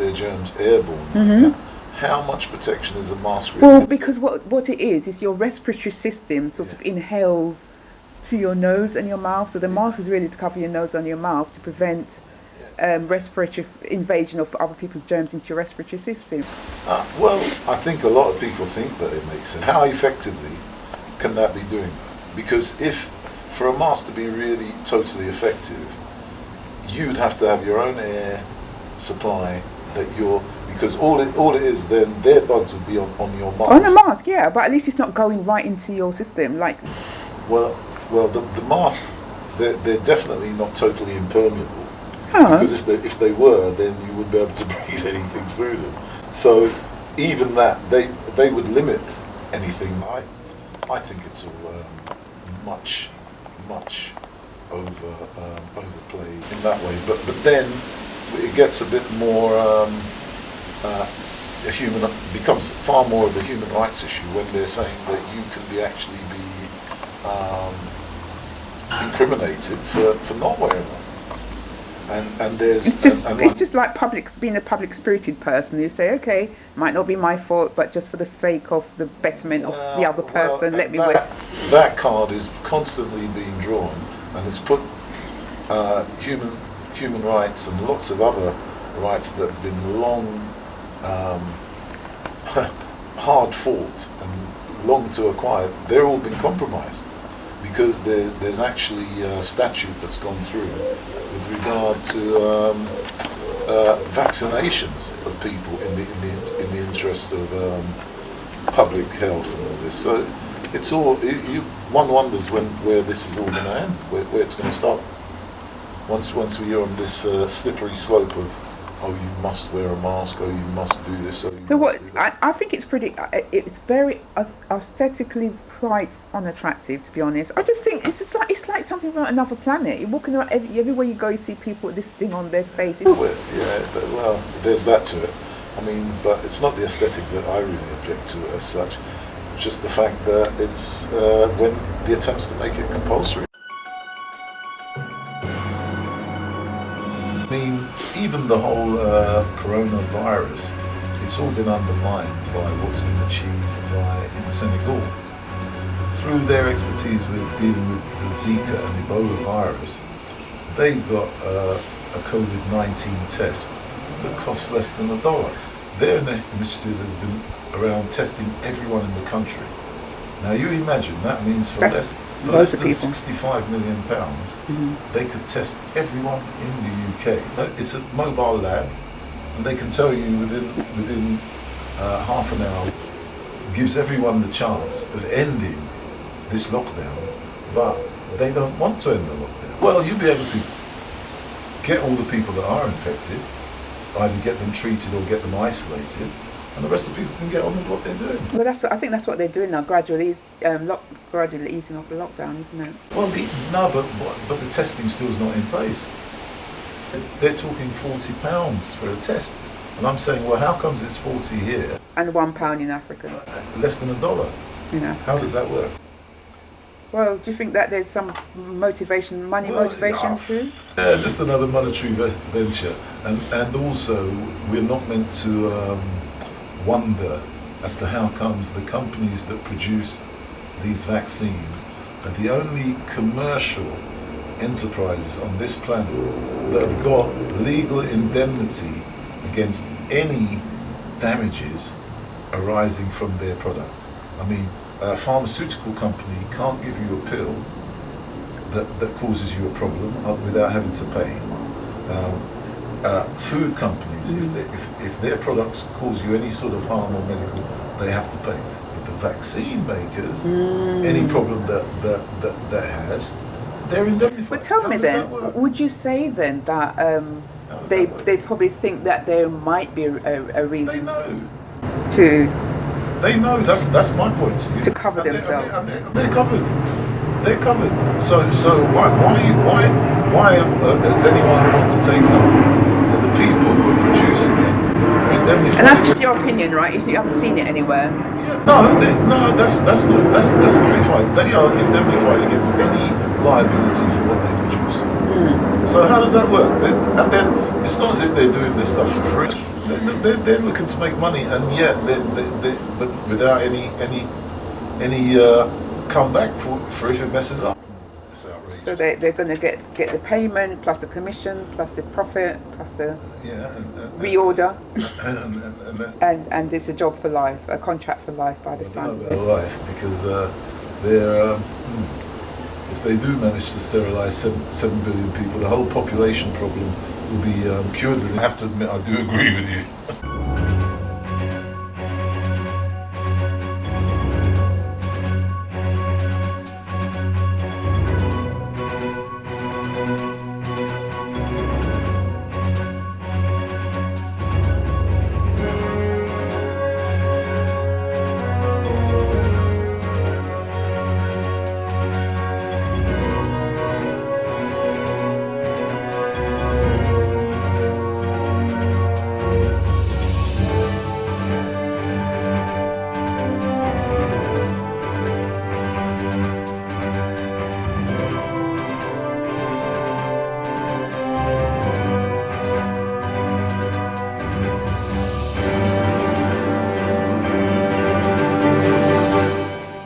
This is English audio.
their germs airborne. How much protection is a mask really? Well, because what it is your respiratory system sort of inhales through your nose and your mouth. So the mask is really to cover your nose and your mouth to prevent respiratory invasion of other people's germs into your respiratory system. Well, I think a lot of people think that it makes sense. How effectively can that be doing that? Because if, for a mask to be really totally effective, you'd have to have your own air supply because all it is, then their bugs would be on your mask. On a mask, yeah, but at least it's not going right into your system. Well, the masks, they're definitely not totally impermeable. Because if they were, then you wouldn't be able to breathe anything through them. So even that, they would limit anything. I think it's all much overplayed in that way. But then it gets a bit more becomes far more of a human rights issue when they're saying that you can actually be incriminated for not wearing one. And there's it's just like being a public spirited person. You say, okay, might not be my fault, but just for the sake of the betterment of the other person, let me wear. That card is constantly being drawn, and it's put human rights and lots of other rights that have been long hard fought and long to acquire. They're all been compromised because there's actually a statute that's gone through with regard to vaccinations of people in the interests of public health and all this. So it's all one wonders where this is all going to end, where it's going to stop. Once we are on this slippery slope of you must wear a mask, you must do this. I think it's very aesthetically quite unattractive, to be honest. I just think it's like something from another planet. You're walking around everywhere you go, you see people with this thing on their face. Well, there's that to it. I mean, but it's not the aesthetic that I really object to as such. It's just the fact that it's when the attempts to make it compulsory. I mean, even the whole coronavirus, it's all been undermined by what's been achieved in Senegal. Through their expertise with dealing with the Zika and Ebola virus, they've got a COVID-19 test that costs less than $1. Their initiative has been around testing everyone in the country. Now you imagine that means for less than £65 million, they could test everyone in the UK. It's a mobile lab, and they can tell you within half an hour. Gives everyone the chance of ending this lockdown, but they don't want to end the lockdown. Well, you'll be able to get all the people that are infected, either get them treated or get them isolated, and the rest of the people can get on with what they're doing. Well, I think that's what they're doing now, gradually easing off the lockdown, isn't it? Well, but the testing still is not in place. They're talking £40 for a test, and I'm saying, well, how comes it's 40 here and £1 in Africa? Less than $1. Yeah. How does that work? Well, do you think that there's some motivation too? Yeah, just another monetary venture, and also we're not meant to wonder as to how comes the companies that produce these vaccines are the only commercial enterprises on this planet that have got legal indemnity against any damages arising from their product. I mean, a pharmaceutical company can't give you a pill that causes you a problem without having to pay. Food companies, if their products cause you any sort of harm or medical, they have to pay. But the vaccine makers, any problem that has, they're indemnified. But tell me then, would you say then that they probably think that there might be a reason? They know. They know. That's my point. To cover themselves. They're covered. They're covered. So why does anyone want to take something that the people who are producing it are indemnified? And that's just your opinion, right? You haven't seen it anywhere. Yeah, no, that's verified. They are indemnified against any liability for what they produce. So how does that work? And then it's not as if they're doing this stuff for free. they're looking to make money, and yet but without any comeback for if it messes up. It's outrageous. So they're going to get the payment plus the commission plus the profit plus the Yeah, reorder, and and it's a job for life, a contract for life by the I sound don't of know it. about life, because they're if they do manage to sterilise 7 billion people, the whole population problem will be cured. And I have to admit, I do agree with you.